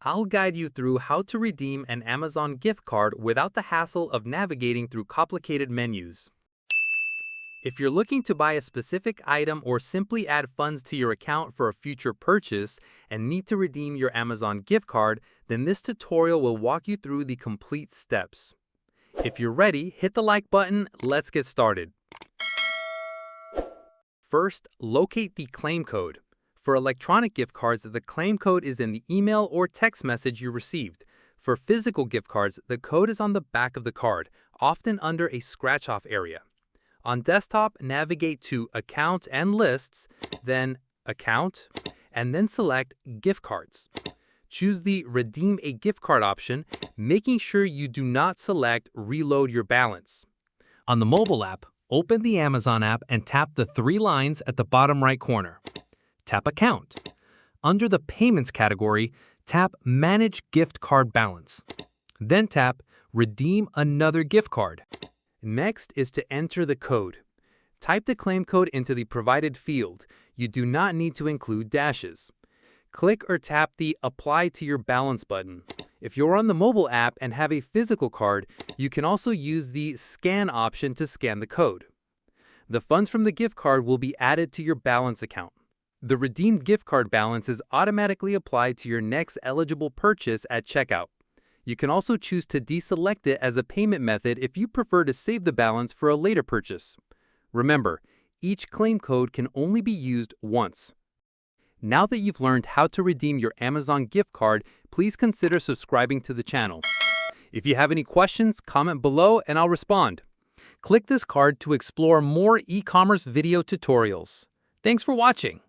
I'll guide you through how to redeem an Amazon gift card without the hassle of navigating through complicated menus. If you're looking to buy a specific item or simply add funds to your account for a future purchase and need to redeem your Amazon gift card, then this tutorial will walk you through the complete steps. If you're ready, hit the like button. Let's get started. First, locate the claim code. For electronic gift cards, the claim code is in the email or text message you received. For physical gift cards, the code is on the back of the card, often under a scratch-off area. On desktop, navigate to Account and Lists, then Account, and then select Gift Cards. Choose the Redeem a Gift Card option, making sure you do not select Reload your balance. On the mobile app, open the Amazon app and tap the three lines at the bottom right corner. Tap Account. Under the Payments category, tap Manage Gift Card Balance. Then tap Redeem another gift card. Next is to enter the code. Type the claim code into the provided field. You do not need to include dashes. Click or tap the Apply to Your Balance button. If you're on the mobile app and have a physical card, you can also use the Scan option to scan the code. The funds from the gift card will be added to your balance account. The redeemed gift card balance is automatically applied to your next eligible purchase at checkout. You can also choose to deselect it as a payment method if you prefer to save the balance for a later purchase. Remember, each claim code can only be used once. Now that you've learned how to redeem your Amazon gift card, please consider subscribing to the channel. If you have any questions, comment below and I'll respond. Click this card to explore more e-commerce video tutorials. Thanks for watching.